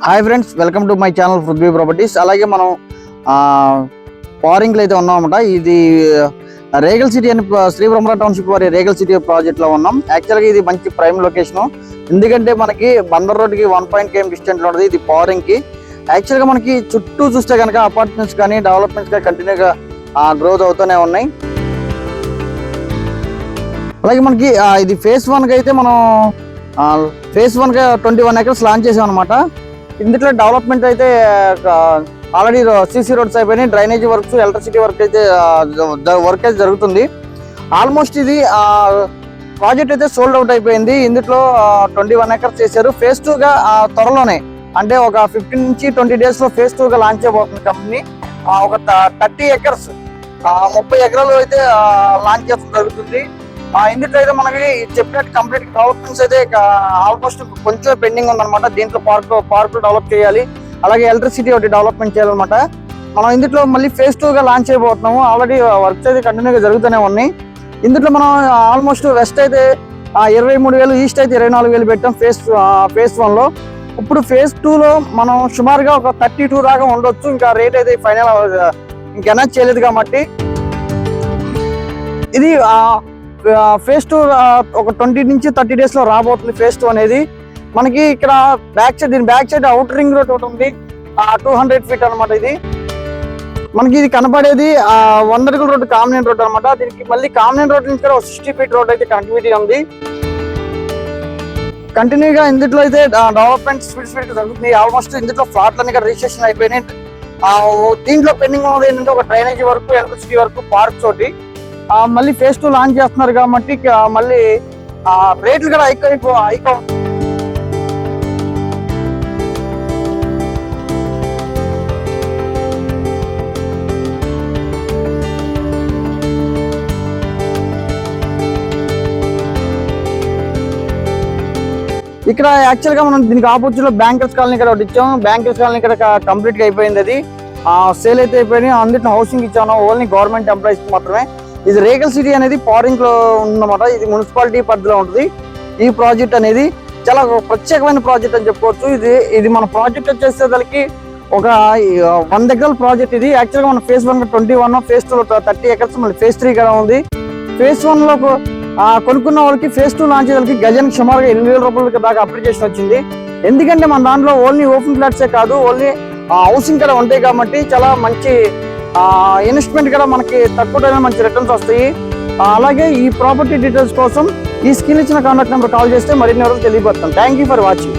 Hi friends, welcome to my channel Prithvi properties. అలాగే మనం పవరింగ్లో అయితే ఉన్నామన్నమాట. ఇది రేగల్ సిటీ అని శ్రీ బ్రహ్మరా టౌన్షిప్ వారి రేగల్ సిటీ ప్రాజెక్ట్లో ఉన్నాం. యాక్చువల్గా ఇది మంచి ప్రైమ్ లొకేషన్, ఎందుకంటే మనకి బందర్ రోడ్కి 1 km డిస్టెంట్లో ఉంటుంది ఇది పవరింగ్కి. యాక్చువల్గా మనకి చుట్టూ చూస్తే కనుక అపార్ట్మెంట్స్ కానీ డెవలప్మెంట్స్ కానీ కంటిన్యూగా గ్రోత్ అవుతూనే ఉన్నాయి. అలాగే మనకి ఇది ఫేజ్ 1కి అయితే మనం ఫేజ్ 1గా 21 acres లాంచ్ చేసాం అనమాట. ఇందులో డెవలప్మెంట్ అయితే ఆల్రెడీ సీసీ రోడ్స్ అయిపోయినాయి, డ్రైనేజీ వర్క్స్, ఎలక్ట్రిసిటీ వర్క్ అయితే జరుగుతుంది. ఆల్మోస్ట్ ఇది ప్రాజెక్ట్ అయితే సోల్డ్ అవుట్ అయిపోయింది. ఇందులో 21 acres చేశారు. ఫేజ్ 2గా త్వరలోనే, అంటే ఒక 15 నుంచి 20 days లో ఫేజ్ 2గా లాంచ్ చేయబోతుంది కంపెనీ. ఒక 30 acres 30 ఎకరాలు అయితే లాంచ్ చేయడం జరుగుతుంది. ఇందులో అయితే మనకి చెప్పినట్టు కంప్లీట్ డెవలప్మెంట్స్ అయితే ఆల్మోస్ట్ కొంచెం పెండింగ్ ఉందన్నమాట. దీంట్లో పార్క్ డెవలప్ చేయాలి, అలాగే ఎలక్ట్రిసిటీ ఒకటి డెవలప్మెంట్ చేయాలన్నమాట. మనం ఇందులో మళ్ళీ ఫేజ్ 2గా లాంచ్ చేయబోతున్నాము. ఆల్రెడీ వర్క్స్ అయితే కంటిన్యూగా జరుగుతూనే ఉన్నాయి. ఇందులో మనం ఆల్మోస్ట్ వెస్ట్ అయితే 23,000, ఈస్ట్ అయితే 24,000 పెట్టాం ఫేజ్ 1లో. ఇప్పుడు ఫేజ్ 2లో మనం సుమారుగా ఒక 32 దాకా ఉండొచ్చు. ఇంకా రేట్ అయితే ఫైనల్ ఇంకెనౌన్స్ చేయలేదు కాబట్టి ఇది ఫేజ్ 2 ఒక 20 నుంచి 30 days లో రాబోతుంది. ఫేజ్ 2 అనేది మనకి ఇక్కడ దీని back side outer ring road ఒకటి ఉంది, 200 feet అనమాట. ఇది మనకి ఇది కనపడేది 100 అడుగుల రోడ్డు, కామినేట్ రోడ్ అనమాట. దీనికి మళ్ళీ కామినేట్ రోడ్ నుంచి 60 feet రోడ్ అయితే కనెక్టివిటీ ఉంది. కంటిన్యూగా ఇందులో అయితే డెవలప్మెంట్ స్పీడ్ జరుగుతుంది. ఆల్మోస్ట్ ఇందులో ఫ్లాట్లన్నీ రిజిస్ట్రేషన్ అయిపోయినాయి. దీంట్లో పెండింగ్ ఉన్నది ఏంటంటే ఒక drainage work, electricity work, parks ఒకటి. మళ్ళీ ఫేజ్ 2 లాంచ్ చేస్తున్నారు కాబట్టి మళ్ళీ రేట్లు కూడా హైక్. ఇక్కడ యాక్చువల్గా మనం దీనికి ఆపోజిట్ లో బ్యాంకర్స్ కాలనీ ఇక్కడ ఒకటి ఇచ్చాము. బ్యాంకర్స్ కాలనీ ఇక్కడ కంప్లీట్ గా అయిపోయింది. అది సేల్ అయితే అయిపోయినాయి. అందులో హౌసింగ్ ఇచ్చాము, ఓన్లీ గవర్నమెంట్ ఎంప్లాయీస్ మాత్రమే. ఇది రేగల్ సిటీ అనేది పవరింగ్ లో ఉందన్నమాట. ఇది మున్సిపాలిటీ పరిధిలో ఉంటుంది. ఈ ప్రాజెక్ట్ అనేది చాలా ప్రత్యేకమైన ప్రాజెక్ట్ అని చెప్పుకోవచ్చు. ఇది మన ప్రాజెక్ట్ వచ్చేసేసరికి ఒక 100 ఎకరాల ప్రాజెక్ట్. ఇది యాక్చువల్గా మన ఫేజ్ 1 21, ఫేజ్ 2 30 acres, మళ్ళీ ఫేజ్ 3 కూడా ఉంది. ఫేజ్ 1లో కొనుక్కున్న వాళ్ళకి ఫేజ్ 2 లాంచ్ చేయడానికి గజానికి సుమారుగా 8,000 రూపాయలకి దాకా అప్లికేషన్ వచ్చింది. ఎందుకంటే మన దాంట్లో ఓన్లీ ఓపెన్ ఫ్లాట్సే కాదు, ఓన్లీ హౌసింగ్ కూడా ఉంటాయి కాబట్టి చాలా మంచి ఇన్వెస్ట్మెంట్ కూడా మనకి తక్కువ మంచి రిటర్న్స్ వస్తాయి. అలాగే ఈ ప్రాపర్టీ డీటెయిల్స్ కోసం ఈ స్క్రీన్ ఇచ్చిన కాంటాక్ట్ నెంబర్ కాల్ చేస్తే మరిన్ని వరకు తెలియబడతాం. Thank you for watching.